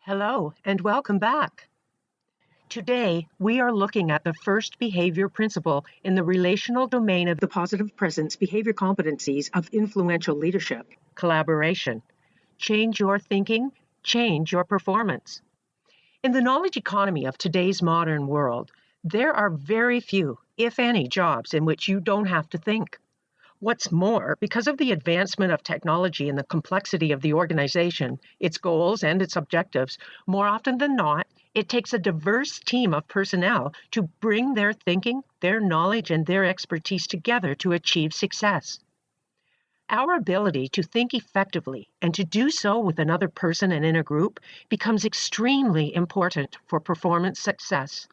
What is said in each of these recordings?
Hello, and welcome back. Today, we are looking at the first behavior principle in the relational domain of the positive presence behavior competencies of influential leadership, collaboration. Change your thinking, change your performance. In the knowledge economy of today's modern world, there are very few, if any, jobs in which you don't have to think. What's more, because of the advancement of technology and the complexity of the organization, its goals and its objectives, more often than not, it takes a diverse team of personnel to bring their thinking, their knowledge, and their expertise together to achieve success. Our ability to think effectively and to do so with another person and in a group becomes extremely important for performance success.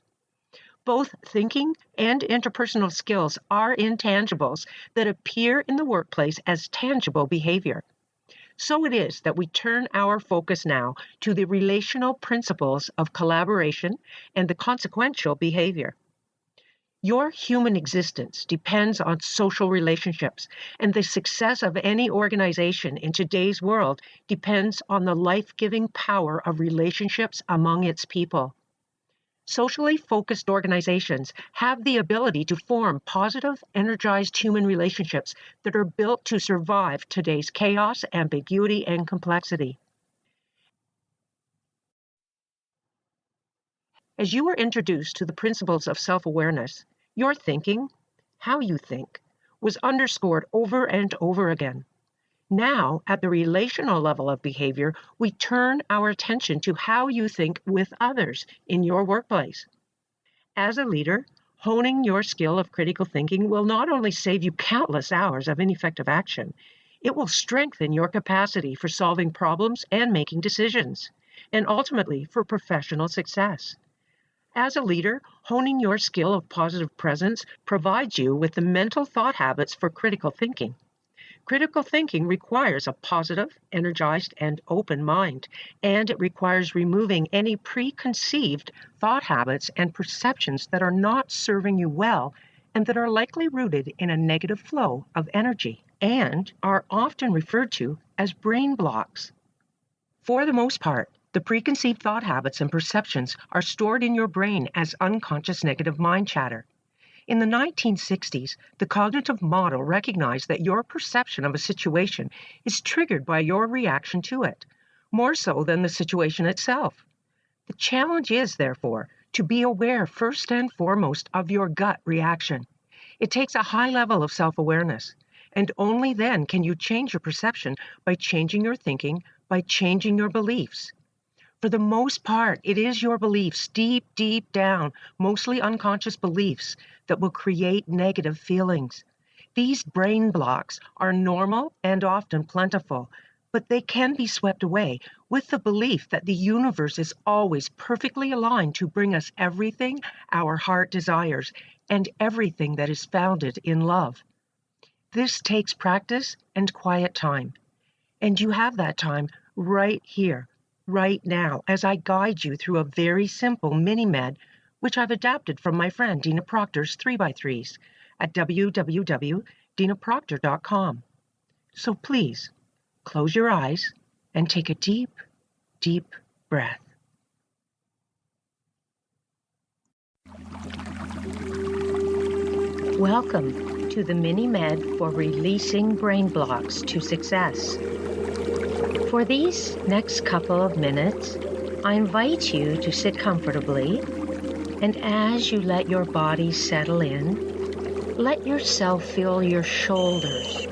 Both thinking and interpersonal skills are intangibles that appear in the workplace as tangible behavior. So it is that we turn our focus now to the relational principles of collaboration and the consequential behavior. Your human existence depends on social relationships, and the success of any organization in today's world depends on the life-giving power of relationships among its people. Socially focused organizations have the ability to form positive, energized human relationships that are built to survive today's chaos, ambiguity, and complexity. As you were introduced to the principles of self-awareness, your thinking, how you think, was underscored over and over again. Now, at the relational level of behavior, we turn our attention to how you think with others in your workplace. As a leader, honing your skill of critical thinking will not only save you countless hours of ineffective action, it will strengthen your capacity for solving problems and making decisions, and ultimately for professional success. As a leader, honing your skill of positive presence provides you with the mental thought habits for critical thinking. Critical thinking requires a positive, energized, and open mind, and it requires removing any preconceived thought habits and perceptions that are not serving you well and that are likely rooted in a negative flow of energy and are often referred to as brain blocks. For the most part, the preconceived thought habits and perceptions are stored in your brain as unconscious negative mind chatter. In the 1960s, the cognitive model recognized that your perception of a situation is triggered by your reaction to it, more so than the situation itself. The challenge is, therefore, to be aware first and foremost of your gut reaction. It takes a high level of self-awareness, and only then can you change your perception by changing your thinking, by changing your beliefs. For the most part, it is your beliefs, deep down, mostly unconscious beliefs, that will create negative feelings. These brain blocks are normal and often plentiful, but they can be swept away with the belief that the universe is always perfectly aligned to bring us everything our heart desires and everything that is founded in love. This takes practice and quiet time, and you have that time right here, right now, as I guide you through a very simple mini-med, which I've adapted from my friend Dina Proctor's 3x3s at www.dinaproctor.com. So please, close your eyes and take a deep, deep breath. Welcome to the mini-med for releasing brain blocks to success. For these next couple of minutes, I invite you to sit comfortably, and as you let your body settle in, let yourself feel your shoulders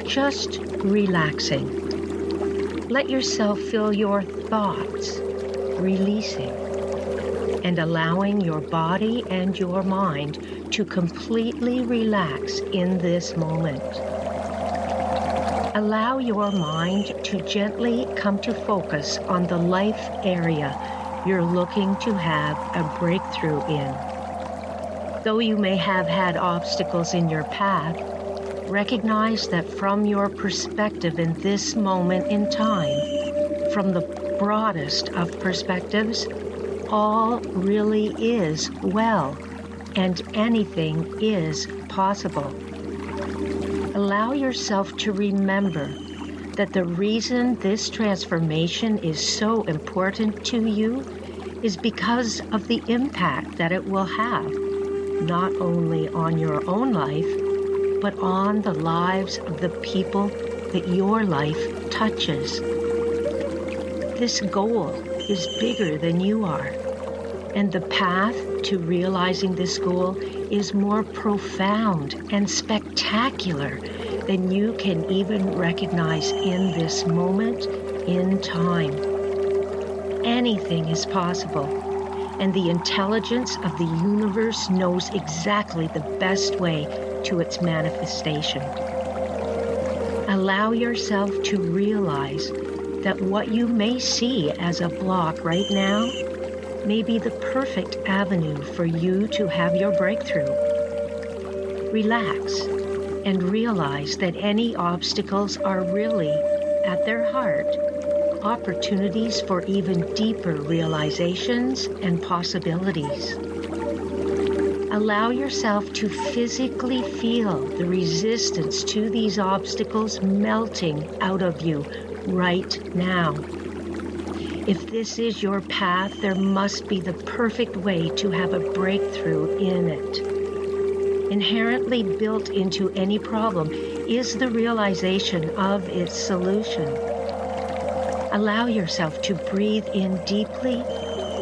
just relaxing. Let yourself feel your thoughts releasing and allowing your body and your mind to completely relax in this moment. Allow your mind to gently come to focus on the life area you're looking to have a breakthrough in. Though you may have had obstacles in your path, recognize that from your perspective in this moment in time, from the broadest of perspectives, all really is well, and anything is possible. Allow yourself to remember that the reason this transformation is so important to you is because of the impact that it will have, not only on your own life, but on the lives of the people that your life touches. This goal is bigger than you are, and the path to realizing this goal is more profound and spectacular than you can even recognize in this moment in time. Anything is possible, and the intelligence of the universe knows exactly the best way to its manifestation. Allow yourself to realize that what you may see as a block right now may be the perfect avenue for you to have your breakthrough. Relax and realize that any obstacles are really, at their heart, opportunities for even deeper realizations and possibilities. Allow yourself to physically feel the resistance to these obstacles melting out of you right now. If this is your path, there must be the perfect way to have a breakthrough in it. Inherently built into any problem is the realization of its solution. Allow yourself to breathe in deeply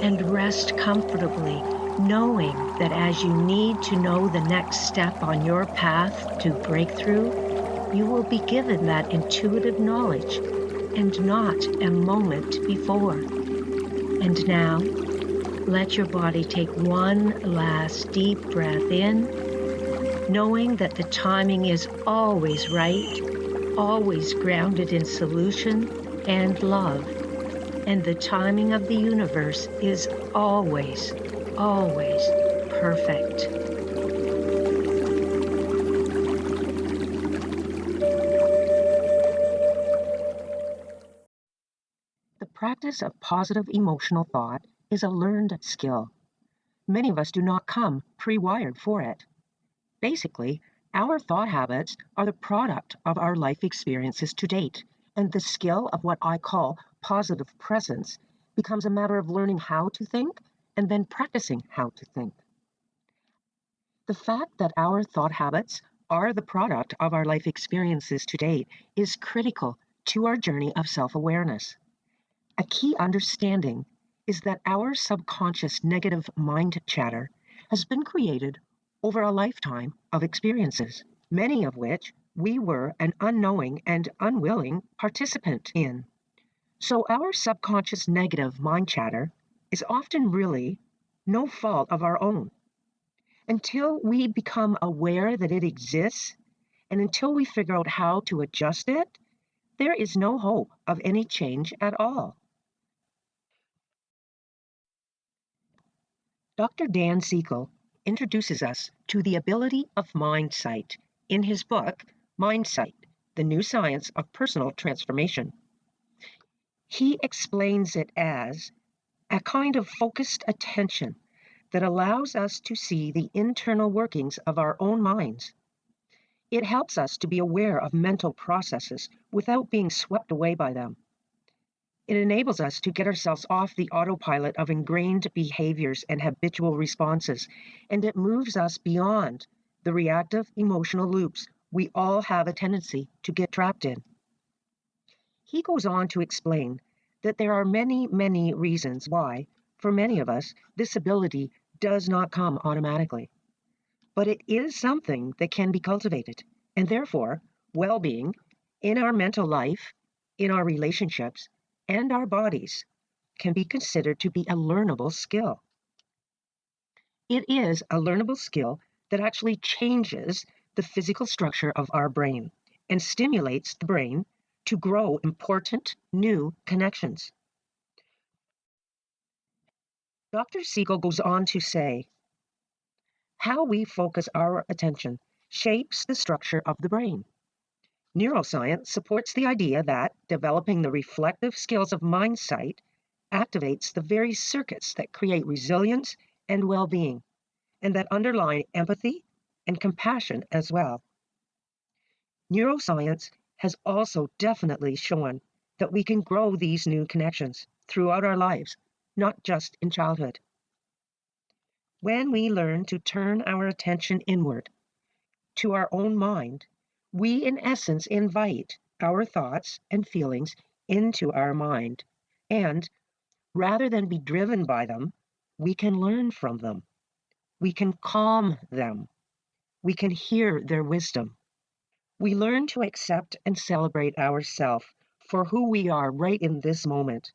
and rest comfortably, knowing that as you need to know the next step on your path to breakthrough, you will be given that intuitive knowledge and not a moment before. And now, let your body take one last deep breath in, knowing that the timing is always right, always grounded in solution and love, and the timing of the universe is always, always perfect. The practice of positive emotional thought is a learned skill. Many of us do not come pre-wired for it. Basically, our thought habits are the product of our life experiences to date, and the skill of what I call positive presence becomes a matter of learning how to think and then practicing how to think. The fact that our thought habits are the product of our life experiences to date is critical to our journey of self-awareness. A key understanding is that our subconscious negative mind chatter has been created over a lifetime of experiences, many of which we were an unknowing and unwilling participant in. So our subconscious negative mind chatter is often really no fault of our own. Until we become aware that it exists, and until we figure out how to adjust it, there is no hope of any change at all. Dr. Dan Siegel introduces us to the ability of mindsight in his book, Mindsight, The New Science of Personal Transformation. He explains it as a kind of focused attention that allows us to see the internal workings of our own minds. It helps us to be aware of mental processes without being swept away by them. It enables us to get ourselves off the autopilot of ingrained behaviors and habitual responses, and it moves us beyond the reactive emotional loops we all have a tendency to get trapped in. He goes on to explain that there are many, many reasons why, for many of us, this ability does not come automatically. But it is something that can be cultivated, and therefore, well-being in our mental life, in our relationships, and our bodies can be considered to be a learnable skill. It is a learnable skill that actually changes the physical structure of our brain and stimulates the brain to grow important new connections. Dr. Siegel goes on to say, how we focus our attention shapes the structure of the brain. Neuroscience supports the idea that developing the reflective skills of mindsight activates the very circuits that create resilience and well-being, and that underlie empathy and compassion as well. Neuroscience has also definitely shown that we can grow these new connections throughout our lives, not just in childhood. When we learn to turn our attention inward to our own mind, we in essence invite our thoughts and feelings into our mind. And rather than be driven by them, we can learn from them. We can calm them. We can hear their wisdom. We learn to accept and celebrate ourselves for who we are right in this moment.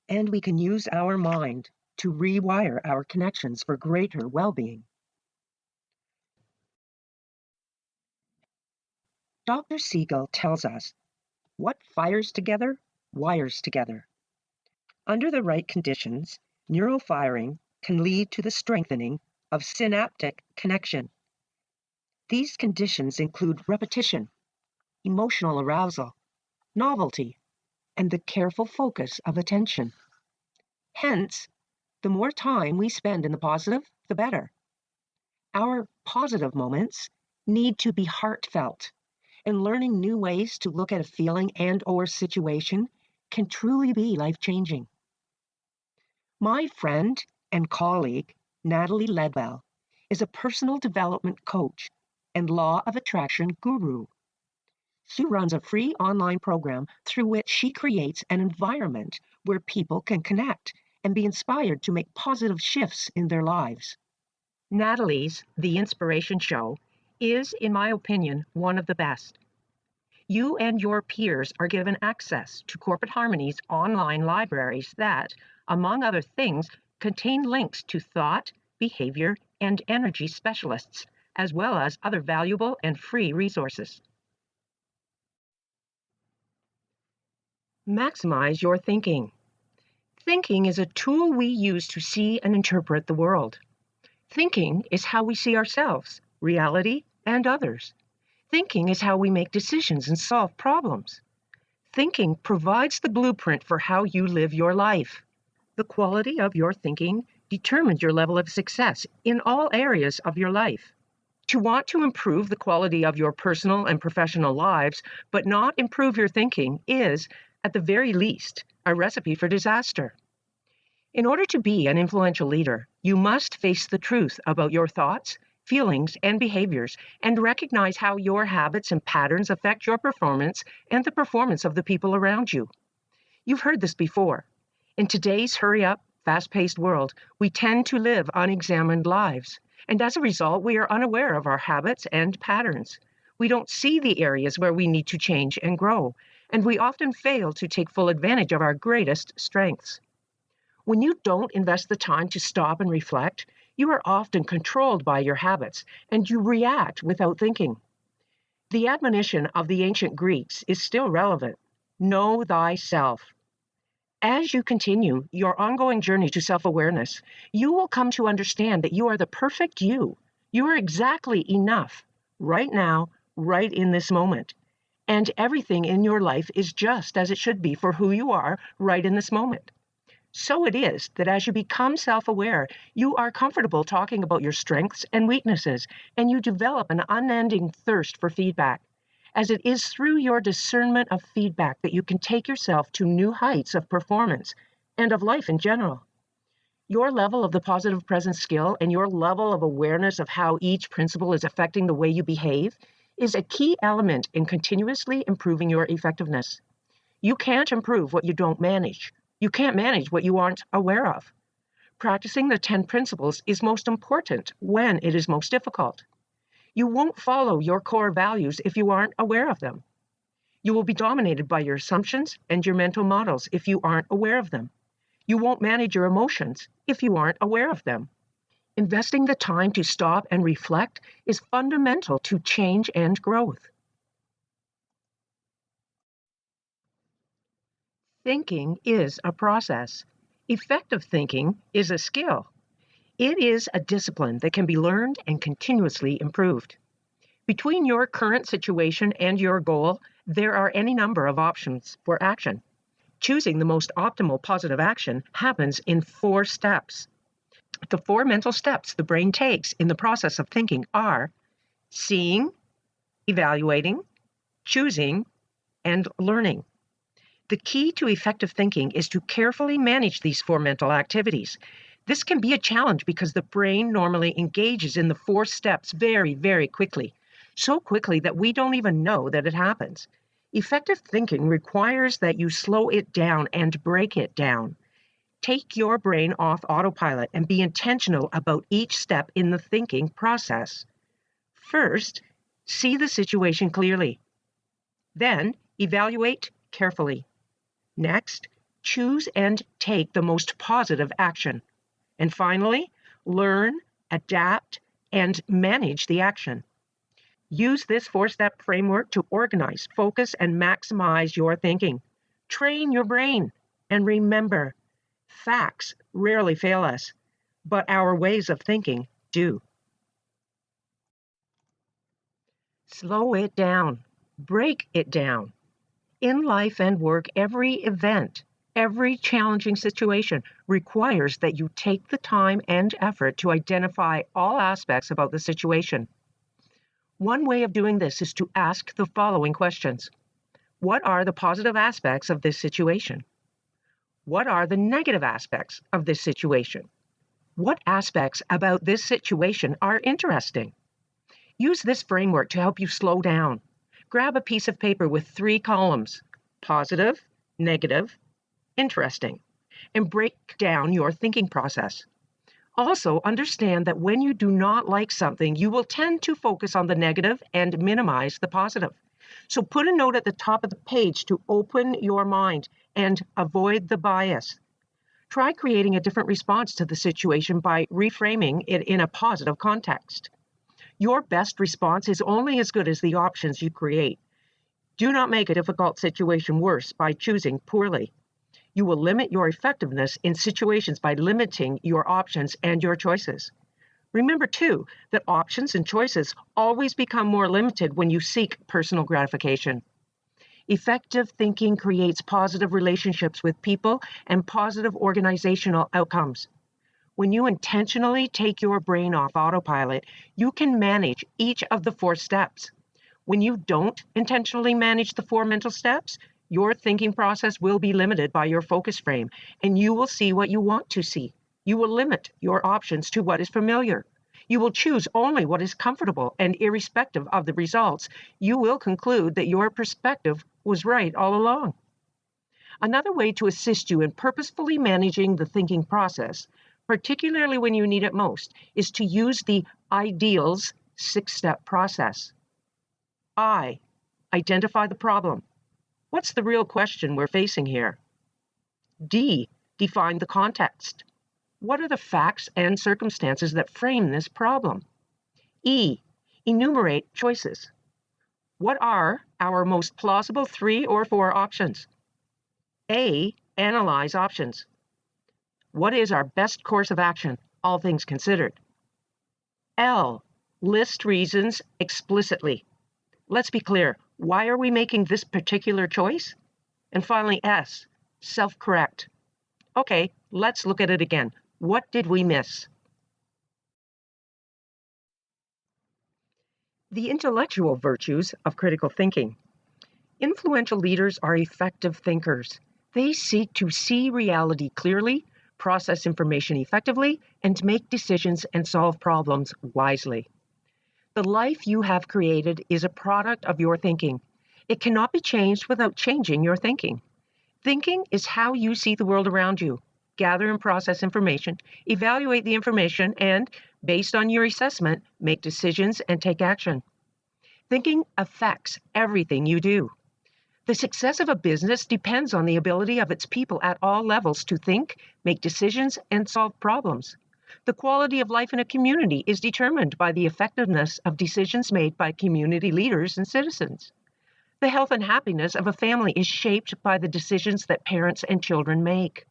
And we can use our mind to rewire our connections for greater well-being. Dr. Siegel tells us, what fires together, wires together. Under the right conditions, neural firing can lead to the strengthening of synaptic connection. These conditions include repetition, emotional arousal, novelty, and the careful focus of attention. Hence, the more time we spend in the positive, the better. Our positive moments need to be heartfelt, and learning new ways to look at a feeling and/or situation can truly be life-changing. My friend and colleague, Natalie Ledwell, is a personal development coach and law of attraction guru. She runs a free online program through which she creates an environment where people can connect and be inspired to make positive shifts in their lives. Natalie's The Inspiration Show is, in my opinion, one of the best. You and your peers are given access to Corporate Harmony's online libraries that, among other things, contain links to thought, behavior, and energy specialists, as well as other valuable and free resources. Maximize your thinking. Thinking is a tool we use to see and interpret the world. Thinking is how we see ourselves, reality, and others. Thinking is how we make decisions and solve problems. Thinking provides the blueprint for how you live your life. The quality of your thinking determines your level of success in all areas of your life. To want to improve the quality of your personal and professional lives, but not improve your thinking is, at the very least, a recipe for disaster. In order to be an influential leader, you must face the truth about your thoughts, feelings, and behaviors, and recognize how your habits and patterns affect your performance and the performance of the people around you. You've heard this before. In today's hurry-up, fast-paced world, we tend to live unexamined lives, and as a result, we are unaware of our habits and patterns. We don't see the areas where we need to change and grow, and we often fail to take full advantage of our greatest strengths. When you don't invest the time to stop and reflect, you are often controlled by your habits, and you react without thinking. The admonition of the ancient Greeks is still relevant. Know thyself. As you continue your ongoing journey to self-awareness, you will come to understand that you are the perfect you. You are exactly enough, right now, right in this moment. And everything in your life is just as it should be for who you are right in this moment. So it is that as you become self-aware, you are comfortable talking about your strengths and weaknesses, and you develop an unending thirst for feedback, as it is through your discernment of feedback that you can take yourself to new heights of performance and of life in general. Your level of the positive present skill and your level of awareness of how each principle is affecting the way you behave is a key element in continuously improving your effectiveness. You can't improve what you don't manage. You can't manage what you aren't aware of. Practicing the 10 principles is most important when it is most difficult. You won't follow your core values if you aren't aware of them. You will be dominated by your assumptions and your mental models if you aren't aware of them. You won't manage your emotions if you aren't aware of them. Investing the time to stop and reflect is fundamental to change and growth. Thinking is a process. Effective thinking is a skill. It is a discipline that can be learned and continuously improved. Between your current situation and your goal, there are any number of options for action. Choosing the most optimal positive action happens in 4 steps. The 4 mental steps the brain takes in the process of thinking are seeing, evaluating, choosing, and learning. The key to effective thinking is to carefully manage these four mental activities. This can be a challenge because the brain normally engages in the four steps very, very quickly, so quickly that we don't even know that it happens. Effective thinking requires that you slow it down and break it down. Take your brain off autopilot and be intentional about each step in the thinking process. First, see the situation clearly. Then, evaluate carefully. Next, choose and take the most positive action. And finally, learn, adapt, and manage the action. Use this four-step framework to organize, focus, and maximize your thinking. Train your brain. And remember, facts rarely fail us, but our ways of thinking do. Slow it down. Break it down. In life and work, every event, every challenging situation requires that you take the time and effort to identify all aspects about the situation. One way of doing this is to ask the following questions. What are the positive aspects of this situation? What are the negative aspects of this situation? What aspects about this situation are interesting? Use this framework to help you slow down. Grab a piece of paper with 3 columns, positive, negative, interesting, and break down your thinking process. Also, understand that when you do not like something, you will tend to focus on the negative and minimize the positive. So put a note at the top of the page to open your mind and avoid the bias. Try creating a different response to the situation by reframing it in a positive context. Your best response is only as good as the options you create. Do not make a difficult situation worse by choosing poorly. You will limit your effectiveness in situations by limiting your options and your choices. Remember, too, that options and choices always become more limited when you seek personal gratification. Effective thinking creates positive relationships with people and positive organizational outcomes. When you intentionally take your brain off autopilot, you can manage each of the 4 steps. When you don't intentionally manage the 4 mental steps, your thinking process will be limited by your focus frame, and you will see what you want to see. You will limit your options to what is familiar. You will choose only what is comfortable, and irrespective of the results, you will conclude that your perspective was right all along. Another way to assist you in purposefully managing the thinking process, particularly when you need it most, is to use the IDEALS 6-step process. I, identify the problem. What's the real question we're facing here? D, define the context. What are the facts and circumstances that frame this problem? E, enumerate choices. What are our most plausible 3 or 4 options? A, analyze options. What is our best course of action, all things considered? L, list reasons explicitly. Let's be clear, why are we making this particular choice? And finally, S, self-correct. Okay, let's look at it again. What did we miss? The intellectual virtues of critical thinking. Influential leaders are effective thinkers. They seek to see reality clearly, process information effectively, and make decisions and solve problems wisely. The life you have created is a product of your thinking. It cannot be changed without changing your thinking. Thinking is how you see the world around you. Gather and process information, evaluate the information, and, based on your assessment, make decisions and take action. Thinking affects everything you do. The success of a business depends on the ability of its people at all levels to think, make decisions, and solve problems. The quality of life in a community is determined by the effectiveness of decisions made by community leaders and citizens. The health and happiness of a family is shaped by the decisions that parents and children make.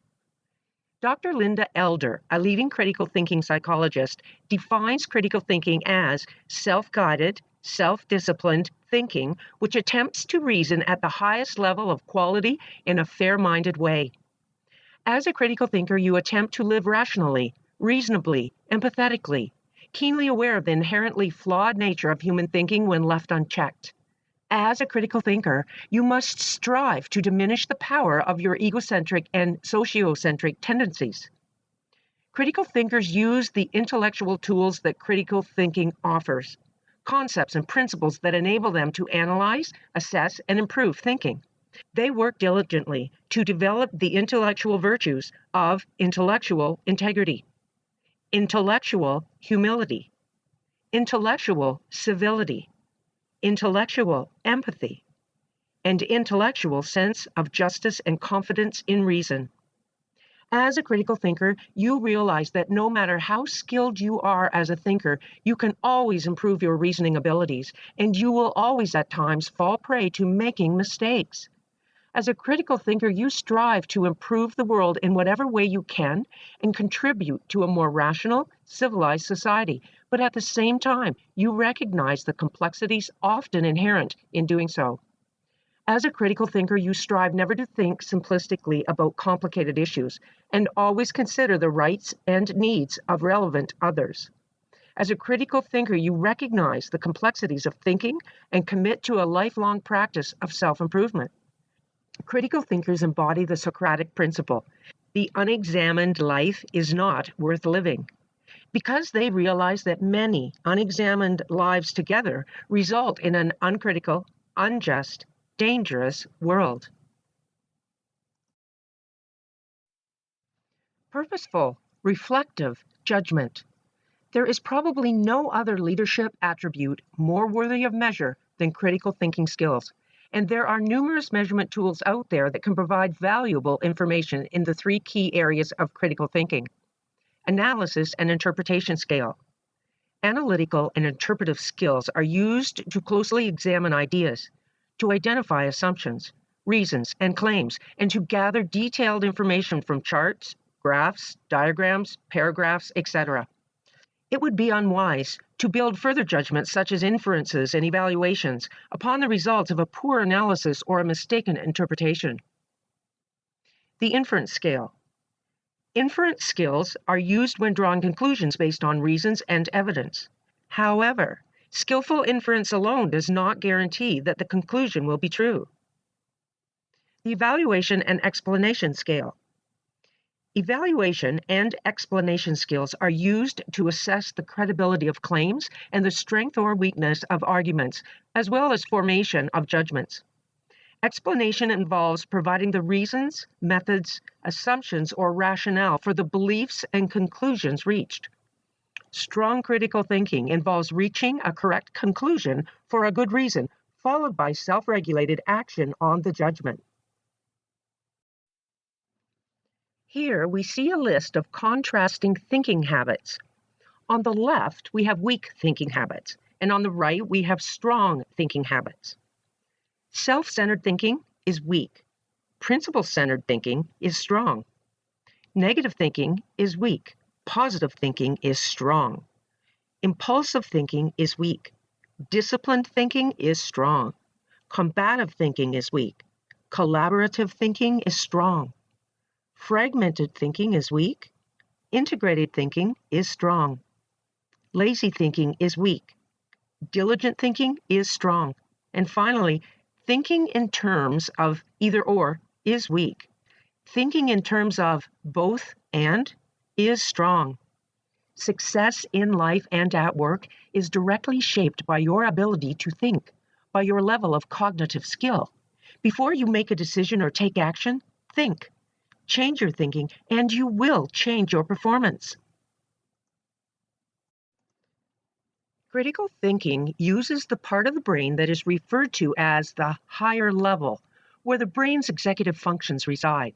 Dr. Linda Elder, a leading critical thinking psychologist, defines critical thinking as self-guided, self-disciplined thinking, which attempts to reason at the highest level of quality in a fair-minded way. As a critical thinker, you attempt to live rationally, reasonably, empathetically, keenly aware of the inherently flawed nature of human thinking when left unchecked. As a critical thinker, you must strive to diminish the power of your egocentric and sociocentric tendencies. Critical thinkers use the intellectual tools that critical thinking offers, concepts and principles that enable them to analyze, assess, and improve thinking. They work diligently to develop the intellectual virtues of intellectual integrity, intellectual humility, intellectual civility, intellectual empathy, and intellectual sense of justice and confidence in reason. As a critical thinker, you realize that no matter how skilled you are as a thinker, you can always improve your reasoning abilities, and you will always at times fall prey to making mistakes. As a critical thinker, you strive to improve the world in whatever way you can and contribute to a more rational, civilized society. But at the same time, you recognize the complexities often inherent in doing so. As a critical thinker, you strive never to think simplistically about complicated issues and always consider the rights and needs of relevant others. As a critical thinker, you recognize the complexities of thinking and commit to a lifelong practice of self-improvement. Critical thinkers embody the Socratic principle: the unexamined life is not worth living, because they realize that many unexamined lives together result in an uncritical, unjust, dangerous world. Purposeful, reflective judgment. There is probably no other leadership attribute more worthy of measure than critical thinking skills. And there are numerous measurement tools out there that can provide valuable information in the three key areas of critical thinking: analysis and interpretation scale. Analytical and interpretive skills are used to closely examine ideas, to identify assumptions, reasons, and claims, and to gather detailed information from charts, graphs, diagrams, paragraphs, etc. It would be unwise to build further judgments such as inferences and evaluations upon the results of a poor analysis or a mistaken interpretation. The inference scale. Inference skills are used when drawing conclusions based on reasons and evidence. However, skillful inference alone does not guarantee that the conclusion will be true. The evaluation and explanation scale. Evaluation and explanation skills are used to assess the credibility of claims and the strength or weakness of arguments, as well as formation of judgments. Explanation involves providing the reasons, methods, assumptions, or rationale for the beliefs and conclusions reached. Strong critical thinking involves reaching a correct conclusion for a good reason, followed by self-regulated action on the judgment. Here we see a list of contrasting thinking habits. On the left, we have weak thinking habits, and on the right, we have strong thinking habits. Self-centered thinking is weak. Principle-centered thinking is strong. Negative thinking is weak. Positive thinking is strong. Impulsive thinking is weak. Disciplined thinking is strong. Combative thinking is weak. Collaborative thinking is strong. Fragmented thinking is weak. Integrated thinking is strong. Lazy thinking is weak. Diligent thinking is strong. And finally, thinking in terms of either or is weak. Thinking in terms of both and is strong. Success in life and at work is directly shaped by your ability to think, by your level of cognitive skill. Before you make a decision or take action, think. Change your thinking, and you will change your performance. Critical thinking uses the part of the brain that is referred to as the higher level, where the brain's executive functions reside.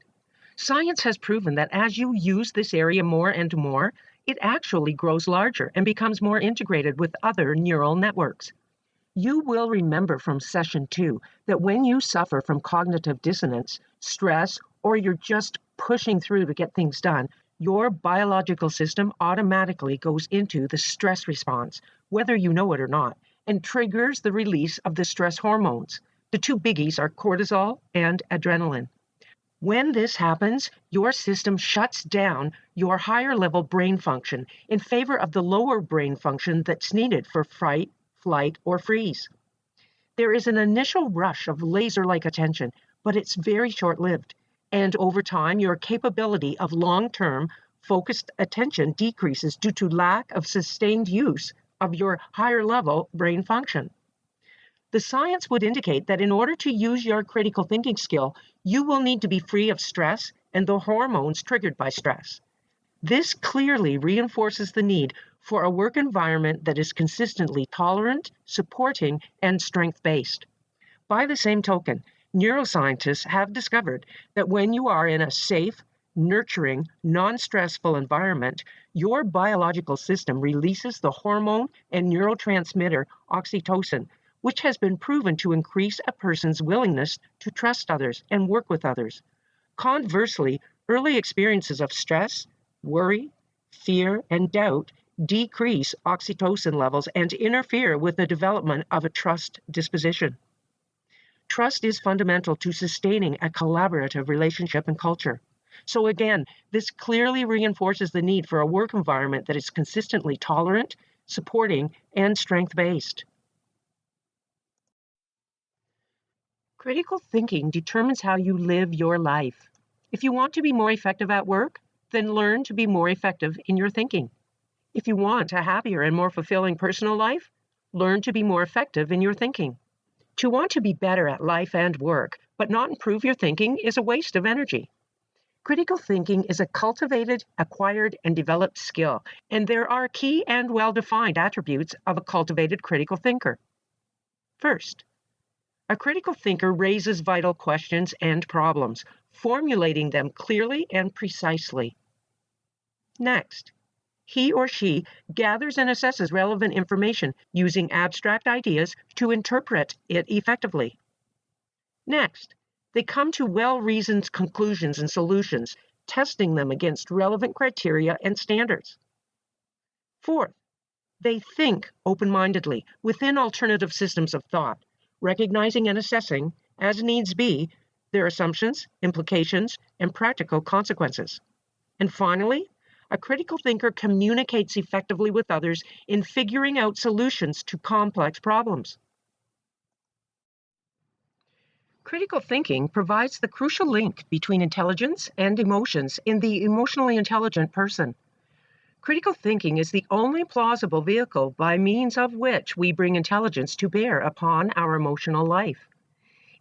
Science has proven that as you use this area more and more, it actually grows larger and becomes more integrated with other neural networks. You will remember from session 2 that when you suffer from cognitive dissonance, stress, or you're just pushing through to get things done, your biological system automatically goes into the stress response, whether you know it or not, and triggers the release of the stress hormones. The two biggies are cortisol and adrenaline. When this happens, your system shuts down your higher level brain function in favor of the lower brain function that's needed for fight, flight, or freeze. There is an initial rush of laser-like attention, but it's very short-lived. And over time, your capability of long-term focused attention decreases due to lack of sustained use of your higher-level brain function. The science would indicate that in order to use your critical thinking skill, you will need to be free of stress and the hormones triggered by stress. This clearly reinforces the need for a work environment that is consistently tolerant, supporting, and strength-based. By the same token, neuroscientists have discovered that when you are in a safe, nurturing, non-stressful environment, your biological system releases the hormone and neurotransmitter oxytocin, which has been proven to increase a person's willingness to trust others and work with others. Conversely, early experiences of stress, worry, fear, and doubt decrease oxytocin levels and interfere with the development of a trust disposition. Trust is fundamental to sustaining a collaborative relationship and culture. So again, this clearly reinforces the need for a work environment that is consistently tolerant, supporting, and strength-based. Critical thinking determines how you live your life. If you want to be more effective at work, then learn to be more effective in your thinking. If you want a happier and more fulfilling personal life, learn to be more effective in your thinking. To want to be better at life and work, but not improve your thinking is a waste of energy. Critical thinking is a cultivated, acquired, and developed skill, and there are key and well-defined attributes of a cultivated critical thinker. First, a critical thinker raises vital questions and problems, formulating them clearly and precisely. Next, he or she gathers and assesses relevant information using abstract ideas to interpret it effectively. Next, they come to well-reasoned conclusions and solutions, testing them against relevant criteria and standards. Fourth, they think open-mindedly within alternative systems of thought, recognizing and assessing, as needs be, their assumptions, implications, and practical consequences. And finally, a critical thinker communicates effectively with others in figuring out solutions to complex problems. Critical thinking provides the crucial link between intelligence and emotions in the emotionally intelligent person. Critical thinking is the only plausible vehicle by means of which we bring intelligence to bear upon our emotional life.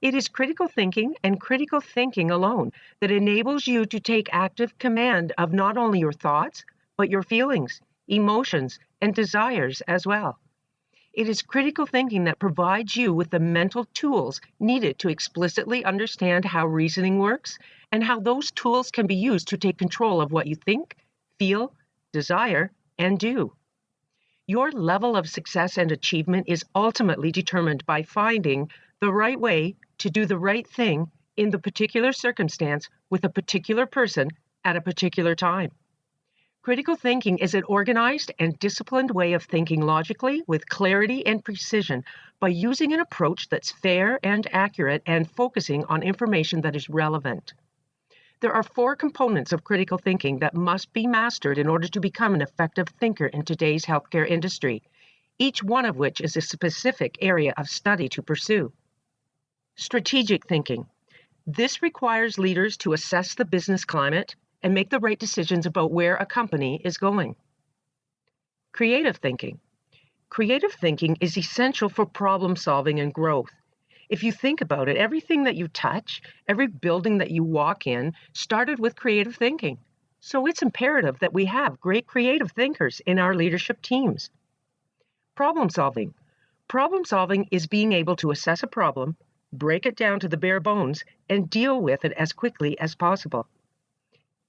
It is critical thinking and critical thinking alone that enables you to take active command of not only your thoughts, but your feelings, emotions, and desires as well. It is critical thinking that provides you with the mental tools needed to explicitly understand how reasoning works and how those tools can be used to take control of what you think, feel, desire, and do. Your level of success and achievement is ultimately determined by finding the right way to do the right thing in the particular circumstance with a particular person at a particular time. Critical thinking is an organized and disciplined way of thinking logically with clarity and precision by using an approach that's fair and accurate and focusing on information that is relevant. There are 4 components of critical thinking that must be mastered in order to become an effective thinker in today's healthcare industry, each one of which is a specific area of study to pursue. Strategic thinking. This requires leaders to assess the business climate and make the right decisions about where a company is going. Creative thinking. Creative thinking is essential for problem solving and growth. If you think about it, everything that you touch, every building that you walk in, started with creative thinking. So it's imperative that we have great creative thinkers in our leadership teams. Problem solving. Problem solving is being able to assess a problem, break it down to the bare bones, and deal with it as quickly as possible.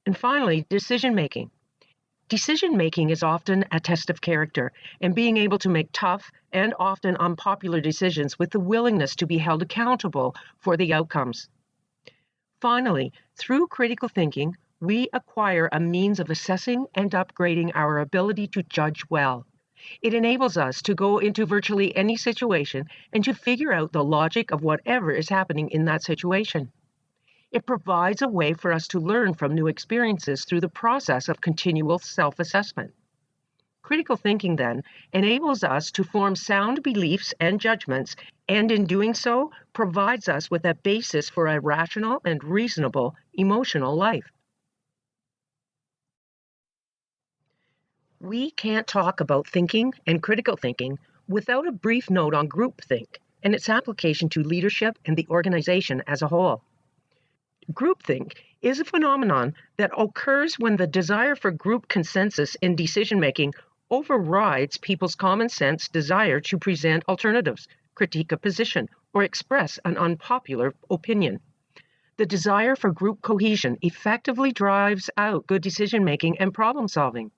And finally, decision-making. Decision-making is often a test of character and being able to make tough and often unpopular decisions with the willingness to be held accountable for the outcomes. Finally, through critical thinking, we acquire a means of assessing and upgrading our ability to judge well. It enables us to go into virtually any situation and to figure out the logic of whatever is happening in that situation. It provides a way for us to learn from new experiences through the process of continual self-assessment. Critical thinking, then, enables us to form sound beliefs and judgments, and in doing so, provides us with a basis for a rational and reasonable emotional life. We can't talk about thinking and critical thinking without a brief note on groupthink and its application to leadership and the organization as a whole. Groupthink is a phenomenon that occurs when the desire for group consensus in decision-making overrides people's common sense desire to present alternatives, critique a position, or express an unpopular opinion. The desire for group cohesion effectively drives out good decision-making and problem-solving.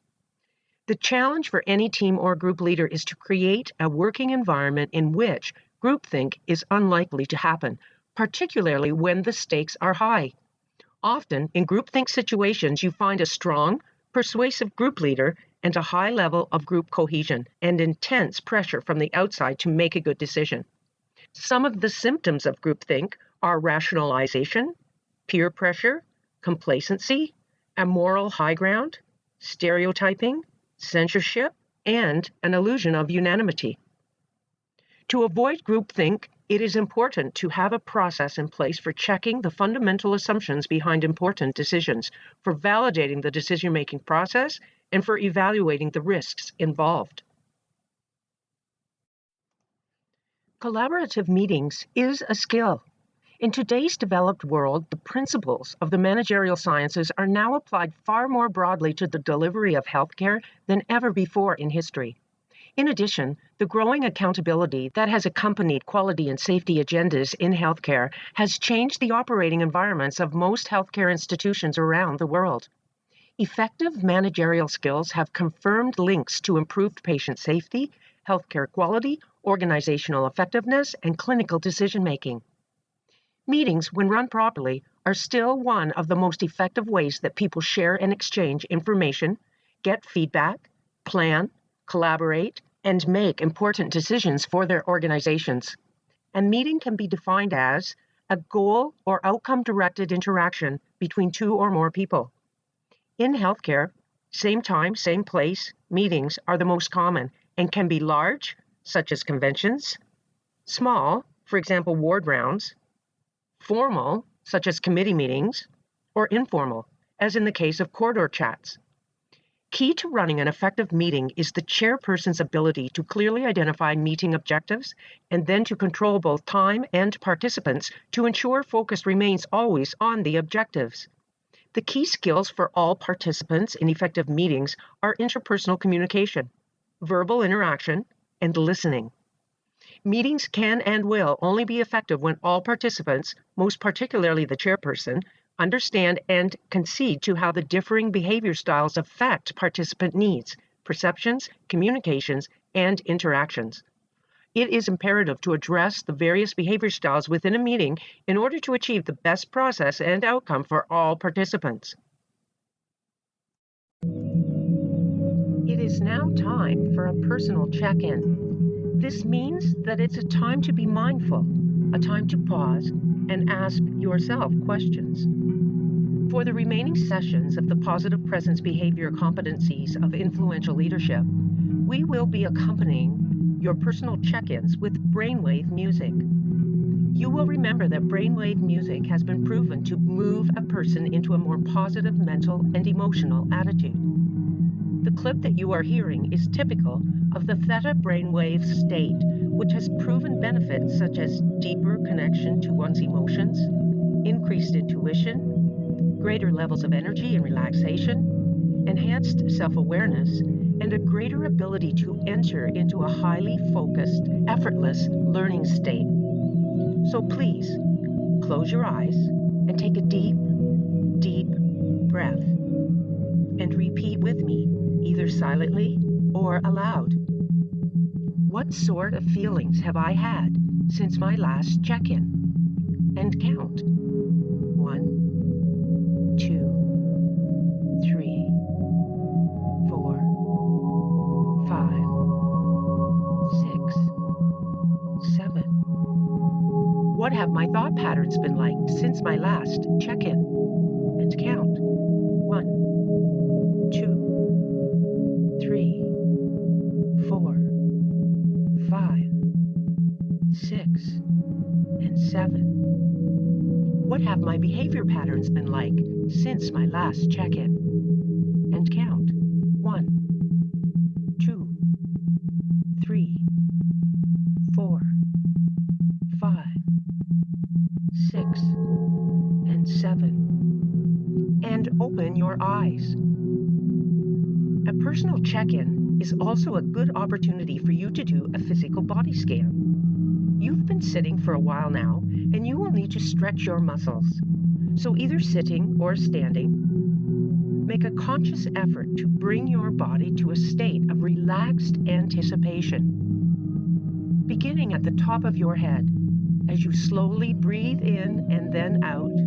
The challenge for any team or group leader is to create a working environment in which groupthink is unlikely to happen, particularly when the stakes are high. Often, in groupthink situations, you find a strong, persuasive group leader and a high level of group cohesion and intense pressure from the outside to make a good decision. Some of the symptoms of groupthink are rationalization, peer pressure, complacency, a moral high ground, stereotyping, censorship, and an illusion of unanimity. To avoid groupthink, it is important to have a process in place for checking the fundamental assumptions behind important decisions, for validating the decision-making process, and for evaluating the risks involved. Collaborative meetings is a skill. In today's developed world, the principles of the managerial sciences are now applied far more broadly to the delivery of healthcare than ever before in history. In addition, the growing accountability that has accompanied quality and safety agendas in healthcare has changed the operating environments of most healthcare institutions around the world. Effective managerial skills have confirmed links to improved patient safety, healthcare quality, organizational effectiveness, and clinical decision-making. Meetings, when run properly, are still one of the most effective ways that people share and exchange information, get feedback, plan, collaborate, and make important decisions for their organizations. A meeting can be defined as a goal or outcome-directed interaction between two or more people. In healthcare, same time, same place meetings are the most common and can be large, such as conventions, small, for example, ward rounds, formal, such as committee meetings, or informal, as in the case of corridor chats. Key to running an effective meeting is the chairperson's ability to clearly identify meeting objectives and then to control both time and participants to ensure focus remains always on the objectives. The key skills for all participants in effective meetings are interpersonal communication, verbal interaction, and listening. Meetings can and will only be effective when all participants, most particularly the chairperson, understand and concede to how the differing behavior styles affect participant needs, perceptions, communications, and interactions. It is imperative to address the various behavior styles within a meeting in order to achieve the best process and outcome for all participants. It is now time for a personal check-in. This means that it's a time to be mindful, a time to pause and ask yourself questions. For the remaining sessions of the Positive Presence Behavior Competencies of Influential Leadership, we will be accompanying your personal check-ins with brainwave music. You will remember that brainwave music has been proven to move a person into a more positive mental and emotional attitude. The clip that you are hearing is typical of the theta brainwave state, which has proven benefits such as deeper connection to one's emotions, increased intuition, greater levels of energy and relaxation, enhanced self-awareness, and a greater ability to enter into a highly focused, effortless learning state. So please, close your eyes and take a deep, deep breath and repeat with me, either silently or aloud. What sort of feelings have I had since my last check-in? And count. 1, 2, 3, 4, 5, 6, 7. What have my thought patterns been like since my last check-in? And count. 1, 2, 3, 7. What have my behavior patterns been like since my last check-in? And count. 1, 2, 3, 4, 5, 6, and 7. And open your eyes. A personal check-in is also a good opportunity for you to do a physical body scan. You've been sitting for a while now, and you will need to stretch your muscles. So either sitting or standing, make a conscious effort to bring your body to a state of relaxed anticipation. Beginning at the top of your head, as you slowly breathe in and then out,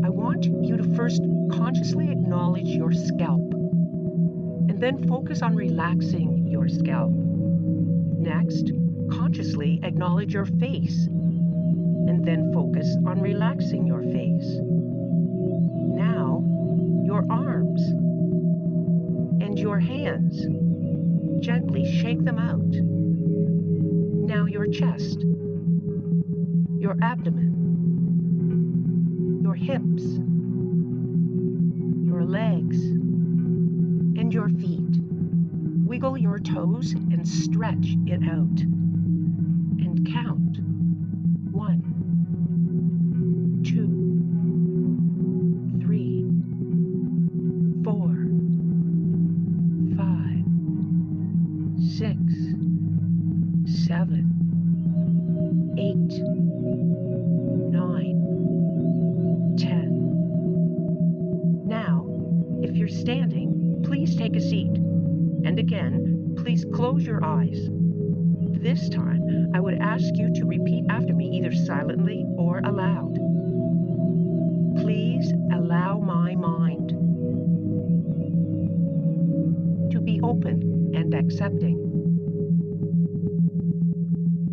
I want you to first consciously acknowledge your scalp, and then focus on relaxing your scalp. Next, consciously acknowledge your face, and then focus on relaxing your face. Now, your arms and your hands. Gently shake them out. Now your chest, your abdomen, your hips, your legs, and your feet. Wiggle your toes and stretch it out. And count. 1, 2, 3, 4, 5, 6, 7, 8, 9, 10. Now, if you're standing, please take a seat. And again, please close your eyes. This time, I would ask you to repeat after me either silently or aloud. Please allow my mind to be open and accepting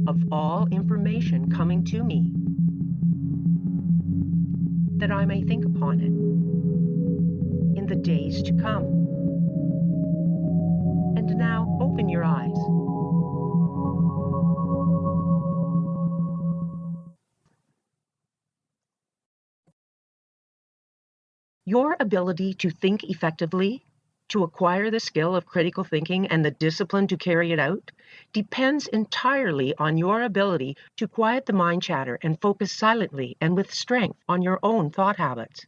of all information coming to me, that I may think upon it in the days to come. And now open your eyes. Your ability to think effectively, to acquire the skill of critical thinking and the discipline to carry it out, depends entirely on your ability to quiet the mind chatter and focus silently and with strength on your own thought habits.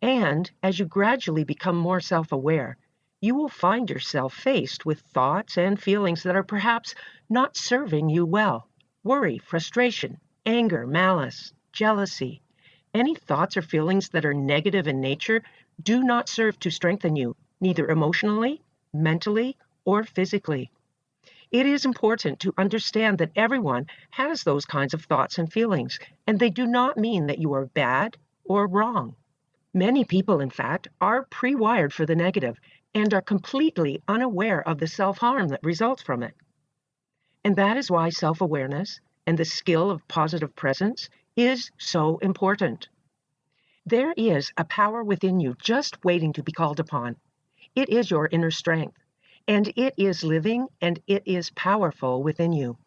And as you gradually become more self-aware, you will find yourself faced with thoughts and feelings that are perhaps not serving you well. Worry, frustration, anger, malice, jealousy. Any thoughts or feelings that are negative in nature do not serve to strengthen you, neither emotionally, mentally, or physically. It is important to understand that everyone has those kinds of thoughts and feelings, and they do not mean that you are bad or wrong. Many people, in fact, are pre-wired for the negative and are completely unaware of the self-harm that results from it. And that is why self-awareness and the skill of positive presence is so important. There is a power within you just waiting to be called upon. It is your inner strength, and it is living and it is powerful within you.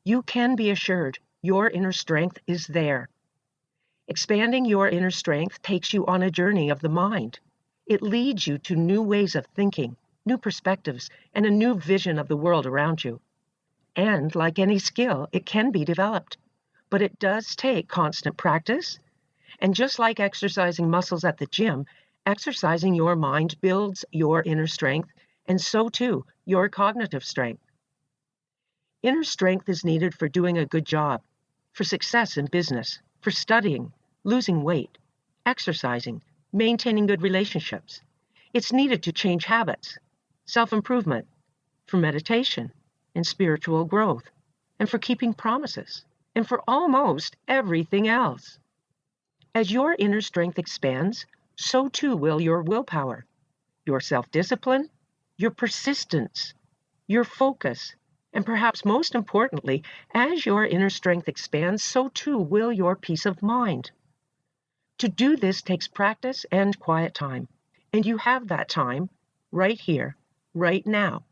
You can be assured your inner strength is there. Expanding your inner strength takes you on a journey of the mind. It leads you to new ways of thinking, new perspectives, and a new vision of the world around you. And like any skill, it can be developed. But it does take constant practice. And just like exercising muscles at the gym, exercising your mind builds your inner strength, and so too, your cognitive strength. Inner strength is needed for doing a good job, for success in business, for studying, losing weight, exercising, maintaining good relationships. It's needed to change habits, self-improvement, for meditation and spiritual growth, and for keeping promises, and for almost everything else. As your inner strength expands, so too will your willpower, your self-discipline, your persistence, your focus, and perhaps most importantly, as your inner strength expands, so too will your peace of mind. To do this takes practice and quiet time, and you have that time right here, right now,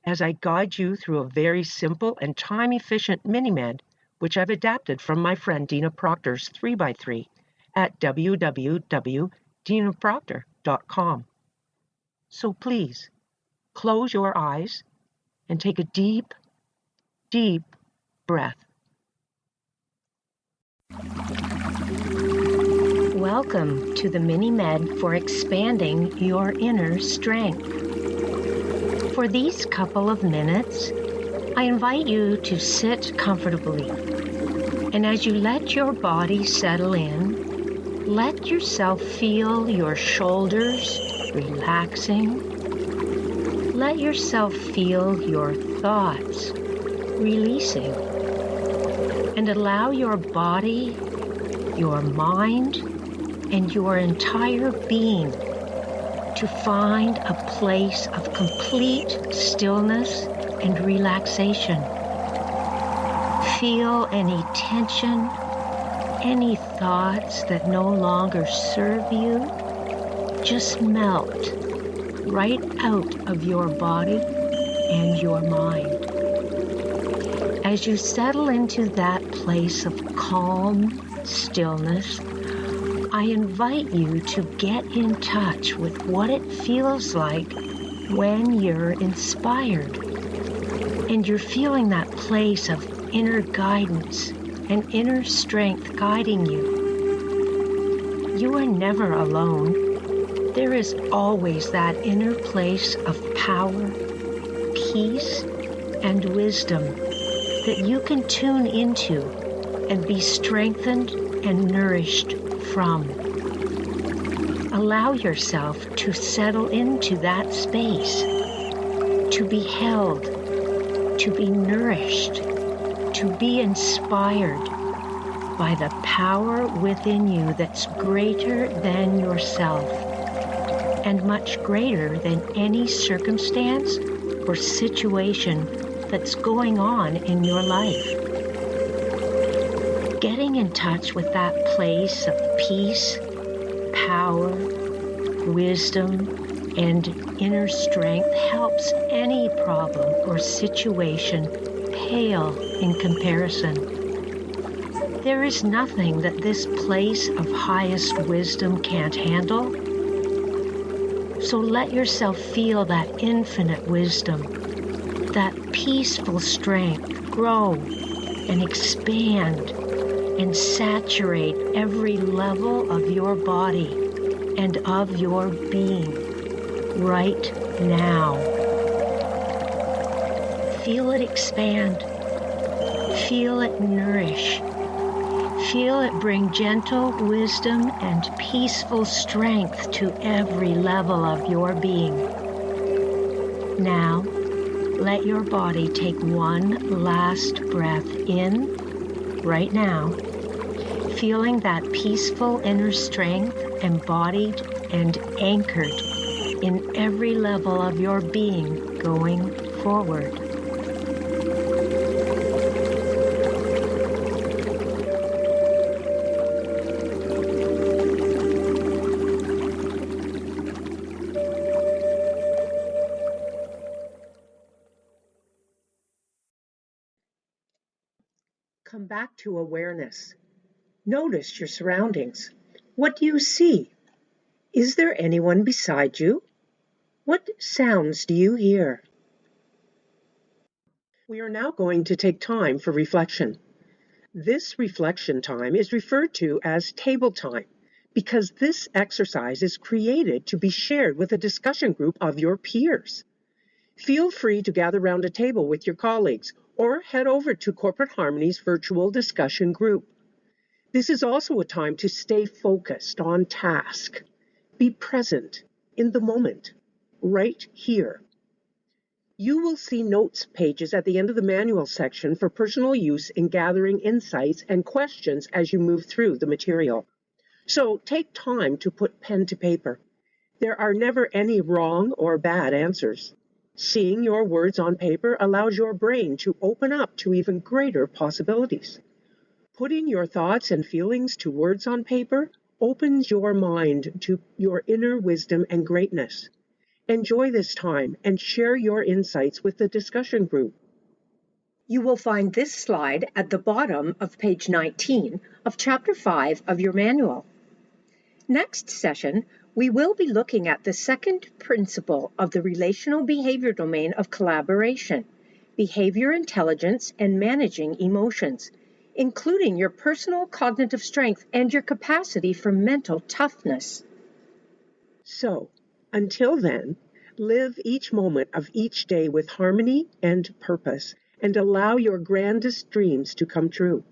as I guide you through a very simple and time-efficient mini-med which I've adapted from my friend Dina Proctor's 3x3 at www.dinaproctor.com. So please, close your eyes and take a deep, deep breath. Welcome to the Mini-Med for expanding your inner strength. For these couple of minutes, I invite you to sit comfortably. And as you let your body settle in, let yourself feel your shoulders relaxing. Let yourself feel your thoughts releasing. And allow your body, your mind, and your entire being to find a place of complete stillness and relaxation. Feel any tension, any thoughts that no longer serve you, just melt right out of your body and your mind. As you settle into that place of calm stillness, I invite you to get in touch with what it feels like when you're inspired and you're feeling that place of inner guidance and inner strength guiding you. You are never alone. There is always that inner place of power, peace, and wisdom that you can tune into and be strengthened and nourished from. Allow yourself to settle into that space, to be held, to be nourished, to be inspired by the power within you that's greater than yourself and much greater than any circumstance or situation that's going on in your life. Getting in touch with that place of peace, power, wisdom, and inner strength helps any problem or situation pale in comparison. There is nothing that this place of highest wisdom can't handle. So let yourself feel that infinite wisdom, that peaceful strength grow and expand and saturate every level of your body and of your being right now. Feel it expand. Feel it nourish. Feel it bring gentle wisdom and peaceful strength to every level of your being. Now, let your body take one last breath in right now, feeling that peaceful inner strength embodied and anchored in every level of your being going forward. Come back to awareness. Notice your surroundings. What do you see? Is there anyone beside you? What sounds do you hear? We are now going to take time for reflection. This reflection time is referred to as table time because this exercise is created to be shared with a discussion group of your peers. Feel free to gather around a table with your colleagues or head over to Corporate Harmony's virtual discussion group. This is also a time to stay focused on task. Be present in the moment, right here. You will see notes pages at the end of the manual section for personal use in gathering insights and questions as you move through the material. So take time to put pen to paper. There are never any wrong or bad answers. Seeing your words on paper allows your brain to open up to even greater possibilities. Putting your thoughts and feelings to words on paper opens your mind to your inner wisdom and greatness. Enjoy this time and share your insights with the discussion group. You will find this slide at the bottom of page 19 of Chapter 5 of your manual. Next session, we will be looking at the second principle of the relational behavior domain of collaboration, behavior intelligence and managing emotions, including your personal cognitive strength and your capacity for mental toughness. So, until then, live each moment of each day with harmony and purpose, and allow your grandest dreams to come true.